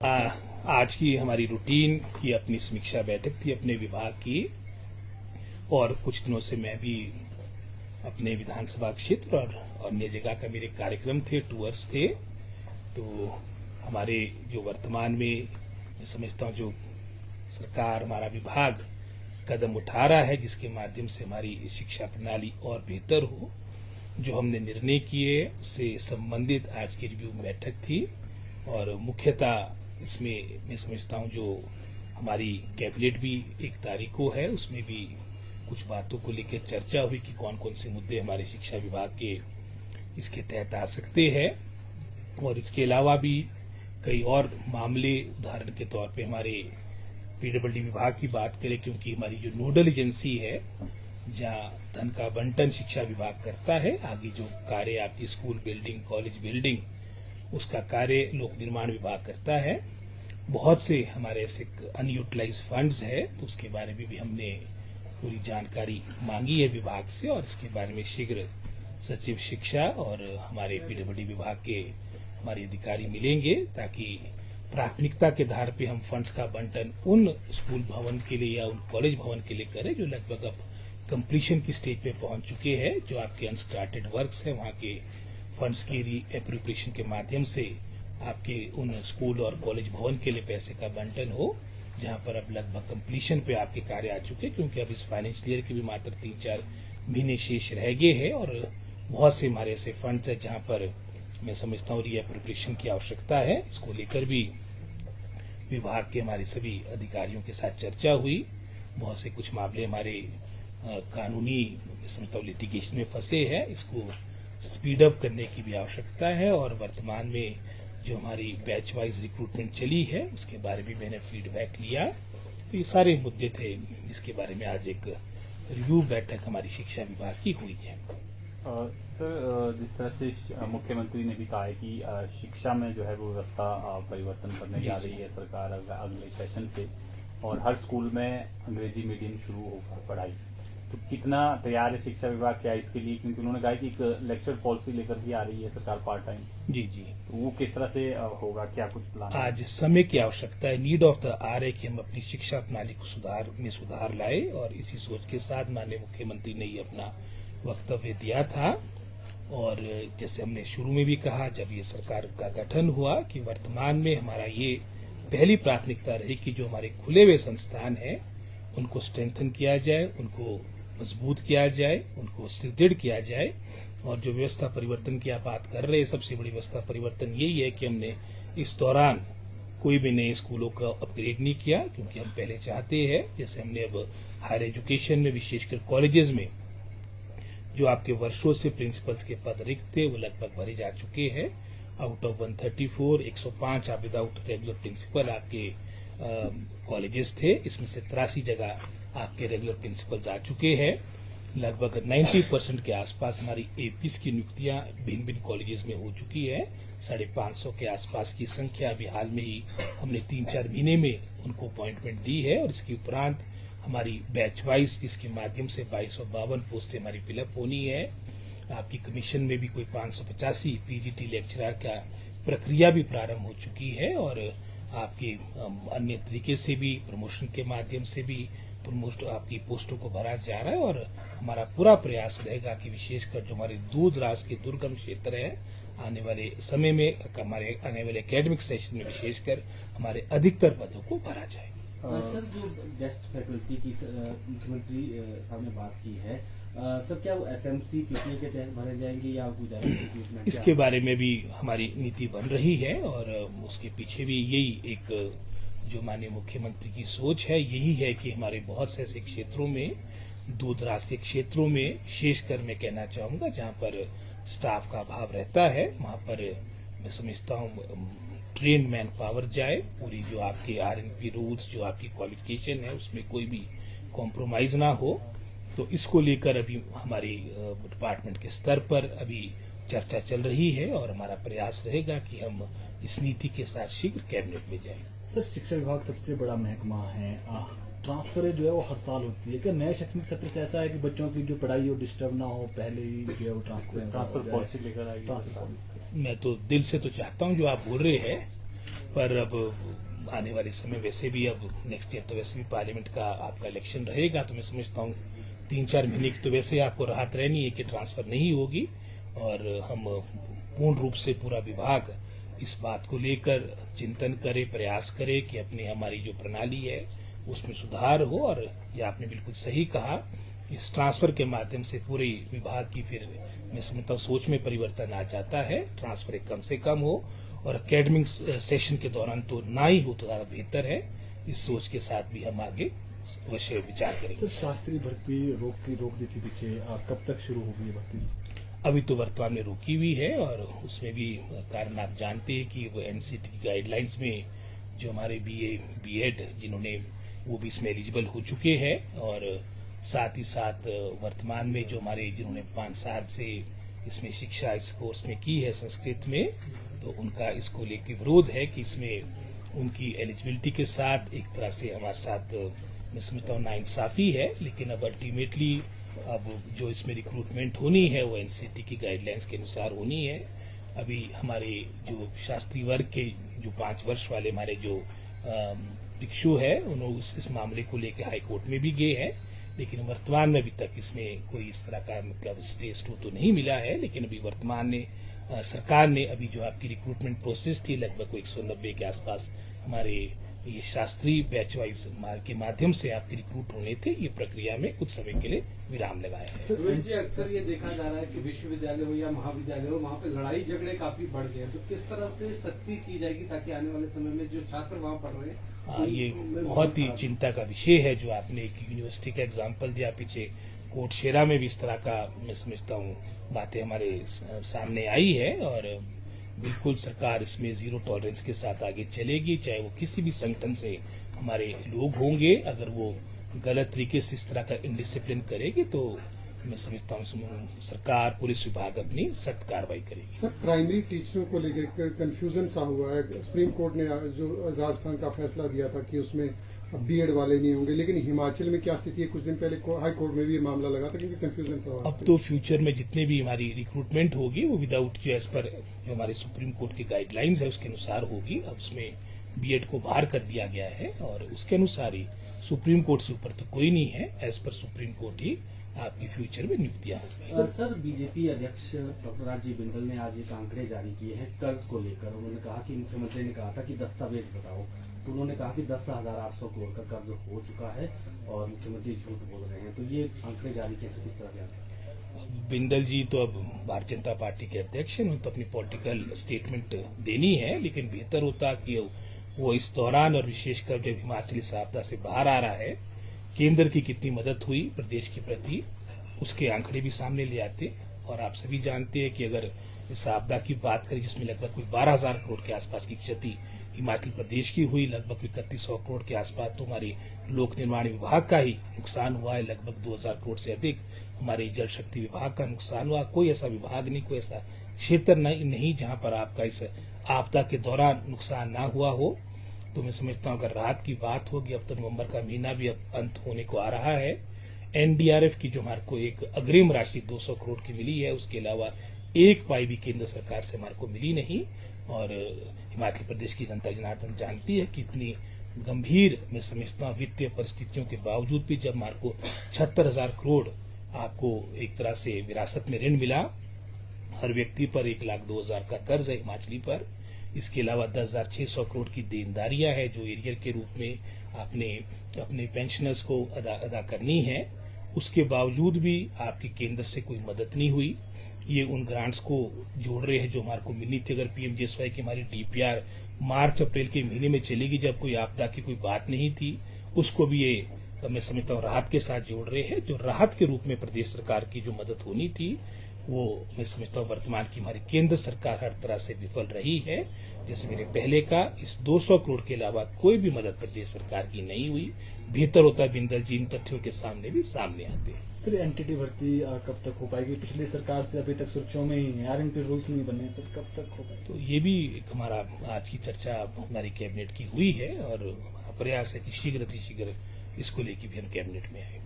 आज की हमारी रूटीन की अपनी समीक्षा बैठक थी अपने विभाग की। और कुछ दिनों से मैं भी अपने विधानसभा क्षेत्र और अन्य जगह का मेरे कार्यक्रम थे, टूर्स थे। तो हमारे जो वर्तमान में मैं समझता हूँ जो सरकार, हमारा विभाग कदम उठा रहा है जिसके माध्यम से हमारी शिक्षा प्रणाली और बेहतर हो, जो हमने निर्णय किए उससे संबंधित आज की रिव्यू बैठक थी। और मुख्यतः इसमें मैं समझता हूँ जो हमारी कैबिनेट भी 1 तारीख को है, उसमें भी कुछ बातों को लेकर चर्चा हुई कि कौन कौन से मुद्दे हमारे शिक्षा विभाग के इसके तहत आ सकते हैं। और इसके अलावा भी कई और मामले, उदाहरण के तौर पे हमारे पीडब्ल्यूडी विभाग की बात करें, क्योंकि हमारी जो नोडल एजेंसी है जहाँ धन का बंटन शिक्षा विभाग करता है, आगे जो कार्य आपकी स्कूल बिल्डिंग, कॉलेज बिल्डिंग, उसका कार्य लोक निर्माण विभाग करता है। बहुत से हमारे ऐसे अनयूटिलाइज फंड्स है, तो उसके बारे में भी हमने पूरी जानकारी मांगी है विभाग से, और इसके बारे में शीघ्र सचिव शिक्षा और हमारे पीडब्ल्यूडी विभाग के हमारे अधिकारी मिलेंगे, ताकि प्राथमिकता के आधार पे हम फंड्स का बंटन उन स्कूल भवन के लिए या उन कॉलेज भवन के लिए करें जो लगभग अब कंप्लीशन की स्टेज पे पहुंच चुके हैं। जो आपके अनस्टार्टेड वर्क्स है, वहां के फंड्स की री एप्रोप्रिएशन के माध्यम से आपके उन स्कूल और कॉलेज भवन के लिए पैसे का बंटन हो, जहां पर अब लगभग कंप्लीशन पे आपके कार्य आ चुके, क्योंकि अब इस फाइनेंशियल ईयर के भी मात्र 3-4 महीने शेष रह गए हैं। और बहुत से हमारे ऐसे फंड्स है जहां पर मैं समझता हूँ री एप्रोप्रिएशन की आवश्यकता है। इसको लेकर भी विभाग के हमारे सभी अधिकारियों के साथ चर्चा हुई। बहुत से कुछ मामले हमारे कानूनी समझता हूँ लिटिगेशन में फंसे हैं, इसको स्पीड अप करने की भी आवश्यकता है। और वर्तमान में जो हमारी बैच वाइज रिक्रूटमेंट चली है, उसके बारे में मैंने फीडबैक लिया। तो ये सारे मुद्दे थे जिसके बारे में आज एक रिव्यू बैठक हमारी शिक्षा विभाग की हुई है। सर, जिस तरह से मुख्यमंत्री ने भी कहा है कि शिक्षा में जो है वो व्यवस्था परिवर्तन करने जा रही है सरकार अगले सेशन से, और हर स्कूल में अंग्रेजी मीडियम शुरू होगा पढ़ाई, तो कितना तैयार है शिक्षा विभाग क्या इसके लिए? क्योंकि उन्होंने कहा कि एक लेक्चर पॉलिसी लेकर के आ रही है सरकार पार्ट टाइम। जी, तो वो किस तरह से होगा, क्या कुछ प्लान? आज समय की आवश्यकता है, नीड ऑफ द आवर है कि हम अपनी शिक्षा प्रणाली को सुधार लाए, और इसी सोच के साथ माननीय मुख्यमंत्री ने ये अपना वक्तव्य दिया था। और जैसे हमने शुरू में भी कहा, जब ये सरकार का गठन हुआ, कि वर्तमान में हमारा ये पहली प्राथमिकता रही कि जो हमारे खुले हुए संस्थान हैं उनको स्ट्रेंथन किया जाए, उनको मजबूत किया जाए, उनको सुदृढ़ किया जाए। और जो व्यवस्था परिवर्तन की आप बात कर रहे हैं, सबसे बड़ी व्यवस्था परिवर्तन यही है कि हमने इस दौरान कोई भी नए स्कूलों का अपग्रेड नहीं किया, क्योंकि हम पहले चाहते हैं, जैसे हमने अब हायर एजुकेशन में विशेषकर कॉलेजेस में जो आपके वर्षों से प्रिंसिपल्स के पद रिक्त थे वो लगभग भरे जा चुके हैं। आउट ऑफ 134 105 आप विदाउट रेगुलर प्रिंसिपल आपके कॉलेजेस थे, इसमें से 83 जगह आपके रेगुलर प्रिंसिपल्स आ चुके हैं। लगभग 90% के आसपास हमारी एपीस की नियुक्तियां भिन्न भिन्न कॉलेजेस में हो चुकी है। 550 के आसपास की संख्या अभी हाल में ही हमने 3-4 महीने में उनको अपॉइंटमेंट दी है। और इसके उपरांत हमारी बैच वाइज, जिसके माध्यम से 2252 पोस्टें हमारी फिलअप होनी है। आपकी कमीशन में भी कोई 585 पीजीटी लेक्चरर का प्रक्रिया भी प्रारंभ हो चुकी है। और आपकी अन्य तरीके से भी प्रमोशन के माध्यम से भी आपकी पोस्टों को भरा जा रहा है। और हमारा पूरा प्रयास रहेगा कि विशेषकर जो हमारे दूर दराज के दुर्गम क्षेत्र है, आने वाले समय में, हमारे आने वाले एकेडमिक सेशन में विशेषकर हमारे अधिकतर पदों को भरा जाए। सर, जो गेस्ट फैकल्टी की मुख्यमंत्री साहब ने बात की है, सर क्या वो एसएमसी पीटीए के तहत भरे जाएंगे या डायरेक्ट? इसके बारे में भी हमारी नीति बन रही है, और उसके पीछे भी यही एक जो माननीय मुख्यमंत्री की सोच है, यही है कि हमारे बहुत से ऐसे क्षेत्रों में, दूर दराज के क्षेत्रों में, विशेषकर मैं कहना चाहूंगा जहां पर स्टाफ का अभाव रहता है, वहां पर मैं समझता हूं ट्रेन मैन पावर जाए। पूरी जो आपके आरएनपी रूल्स, जो आपकी क्वालिफिकेशन है, उसमें कोई भी कॉम्प्रोमाइज ना हो। तो इसको लेकर अभी हमारे डिपार्टमेंट के स्तर पर अभी चर्चा चल रही है, और हमारा प्रयास रहेगा कि हम इस नीति के साथ शीघ्र कैबिनेट में जाएं। सर, शिक्षा विभाग सबसे बड़ा महकमा है, ट्रांसफर जो है वो हर साल होती है। क्या नए शैक्षणिक सत्र से ऐसा है कि बच्चों की जो पढ़ाई हो डिस्टर्ब ना हो, पहले ही जो है वो ट्रांसफर पॉलिसी लेकर आएगी? मैं तो दिल से तो चाहता हूं जो आप बोल रहे हैं, पर अब आने वाले समय वैसे भी अब नेक्स्ट ईयर तो वैसे भी पार्लियामेंट का आपका इलेक्शन रहेगा, तो मैं समझता हूँ 3-4 महीने की तो वैसे आपको राहत रहनी है कि ट्रांसफर नहीं होगी, और हम पूर्ण रूप से पूरा विभाग इस बात को लेकर चिंतन करे, प्रयास करे कि अपनी हमारी जो प्रणाली है उसमें सुधार हो। और ये आपने बिल्कुल सही कहा, इस ट्रांसफर के माध्यम से पूरे विभाग की फिर मैं समझता हूँ सोच में परिवर्तन आ जाता है, ट्रांसफर कम से कम हो और एकेडमिक सेशन के दौरान तो ना ही हो तो ज़्यादा बेहतर है। इस सोच के साथ भी हम आगे अवश्य विचार करेंगे। सर, शास्त्रीय भर्ती रोक दी थी पीछे, कब तक शुरू होगी ये भर्ती? अभी तो वर्तमान में रोकी हुई है, और उसमें भी कारण आप जानते हैं कि वो एनसीटी की गाइडलाइंस में जो हमारे बीए बीएड जिन्होंने वो भी इसमें एलिजिबल हो चुके हैं, और साथ ही साथ वर्तमान में जो हमारे जिन्होंने 5 साल से इसमें शिक्षा इस कोर्स में की है संस्कृत में, तो उनका इसको लेकर विरोध है कि इसमें उनकी एलिजिबिलिटी के साथ एक तरह से हमारे साथ मैं समझता हूँ नाइंसाफी है। लेकिन अब अल्टीमेटली अब जो इसमें रिक्रूटमेंट होनी है वो एनसीटी की गाइडलाइंस के अनुसार होनी है। अभी हमारे जो शास्त्री वर्ग के जो 5 वर्ष वाले हमारे जो भिक्षु है उन्होंने इस मामले को लेकर हाई कोर्ट में भी गए हैं, लेकिन वर्तमान में अभी तक इसमें कोई इस तरह का मतलब स्टे तो नहीं मिला है। लेकिन अभी वर्तमान में सरकार ने अभी जो आपकी रिक्रूटमेंट प्रोसेस थी लगभग 190 के आसपास हमारे ये शास्त्रीय बैच वाइज के माध्यम से आपके रिक्रूट होने थे, ये प्रक्रिया में कुछ समय के लिए विराम लगाया है। रोहित जी, अक्सर ये देखा जा रहा है कि विश्वविद्यालय हो या महाविद्यालय हो, वहाँ पे लड़ाई झगड़े काफी बढ़ गए हैं, तो किस तरह से सख्ती की जाएगी ताकि आने वाले समय में जो छात्र वहाँ पढ़ रहे हैं ये बहुत ही चिंता का विषय है। जो आपने एक यूनिवर्सिटी का एग्जाम्पल दिया पीछे, कोटशेरा में भी इस तरह का मैं समझता हूँ बातें हमारे सामने आई है, और बिल्कुल सरकार इसमें जीरो टॉलरेंस के साथ आगे चलेगी, चाहे वो किसी भी संगठन से हमारे लोग होंगे। अगर वो गलत तरीके से इस तरह का इंडिसिप्लिन करेगी तो मैं समझता हूँ सरकार, पुलिस विभाग अपनी सख्त कार्रवाई करेगी। सर, प्राइमरी टीचरों को लेकर कंफ्यूजन सा हुआ है। सुप्रीम कोर्ट ने जो राजस्थान का फैसला दिया था कि उसमें अब बीएड वाले नहीं होंगे, लेकिन हिमाचल में क्या स्थिति है? कुछ दिन पहले हाई कोर्ट में भी ये मामला लगा था क्योंकि कंफ्यूजन सा हुआ। अब तो फ्यूचर में जितने भी हमारी रिक्रूटमेंट होगी वो विदाउट जो एज पर जो हमारे सुप्रीम कोर्ट की गाइडलाइंस है उसके अनुसार होगी। अब उसमें बीएड को बाहर कर दिया गया है और उसके अनुसार ही सुप्रीम कोर्ट से ऊपर तो कोई नहीं है, एज पर सुप्रीम कोर्ट ही आपकी फ्यूचर में नियुक्तियां होंगी। सर, बीजेपी अध्यक्ष डॉक्टर राजीव बिंदल ने आज एक आंकड़े जारी किए हैं कर्ज को लेकर। उन्होंने कहा कि मुख्यमंत्री ने कहा था कि दस्तावेज बताओ, तो उन्होंने कहा कि 10,800 करोड़ का कर्ज हो चुका है और मुख्यमंत्री झूठ बोल रहे हैं, तो ये आंकड़े जारी किस तरह के? बिंदल जी तो अब भारतीय जनता पार्टी के अध्यक्ष हैं, तो अपनी पॉलिटिकल स्टेटमेंट देनी है, लेकिन बेहतर होता कि वो इस दौरान और विशेषकर जब हिमाचली आपदा से बाहर आ रहा है, केंद्र की कितनी मदद हुई प्रदेश के प्रति उसके आंकड़े भी सामने ले आते। और आप सभी जानते हैं कि अगर इस आपदा की बात करें जिसमें लगभग कोई 12,000 करोड़ के आसपास की क्षति हिमाचल प्रदेश की हुई, लगभग 3100 करोड़ के आसपास तो हमारे लोक निर्माण विभाग का ही नुकसान हुआ है, लगभग 2,000 करोड़ से अधिक हमारे जल शक्ति विभाग का नुकसान हुआ। कोई ऐसा विभाग नहीं, कोई ऐसा क्षेत्र नहीं जहां पर आपका इस आपदा के दौरान नुकसान ना हुआ हो। तो मैं समझता हूँ अगर राहत की बात होगी, अब तो नवंबर का महीना भी अब अंत होने को आ रहा है, एनडीआरएफ की जो हमारे को एक अग्रिम राशि 200 करोड़ की मिली है, उसके अलावा एक पाई भी केंद्र सरकार से हमारे को मिली नहीं। और हिमाचल प्रदेश की जनता जनार्दन जानती है कि इतनी गंभीर मैं समझता हूँ वित्तीय परिस्थितियों के बावजूद भी जब हमारे को 76,000 करोड़ आपको एक तरह से विरासत में ऋण मिला, हर व्यक्ति पर 1,02,000 का कर्ज है हिमाचली पर, इसके अलावा 10,600 करोड़ की देनदारियां है जो एरियर के रूप में आपने अपने पेंशनर्स को अदा करनी है, उसके बावजूद भी आपकी केंद्र से कोई मदद नहीं हुई। ये उन ग्रांट्स को जोड़ रहे हैं जो हमारे को मिलनी थी। अगर पीएमजीएसवाई की हमारी डीपीआर मार्च अप्रैल के महीने में चलेगी जब कोई आपदा की कोई बात नहीं थी, उसको भी ये मैं समझता हूँ राहत के साथ जोड़ रहे हैं। जो राहत के रूप में प्रदेश सरकार की जो मदद होनी थी वो मैं समझता हूँ वर्तमान की हमारी केंद्र सरकार हर तरह से विफल रही है। जैसे मेरे पहले का इस 200 करोड़ के अलावा कोई भी मदद प्रदेश सरकार की नहीं हुई। बेहतर होता बिंदल जी इन तथ्यों के सामने भी सामने आते हैं। सर, एनटीटी भर्ती कब तक हो पाएगी? पिछली सरकार से अभी तक सुर्खियों में ही है, आरएनपी रूल्स नहीं बने, सर कब तक हो पाएगी? तो ये भी एक हमारा आज की चर्चा हमारी कैबिनेट की हुई है और हमारा प्रयास है कि शीघ्र इसको लेकर भी हम कैबिनेट में आए।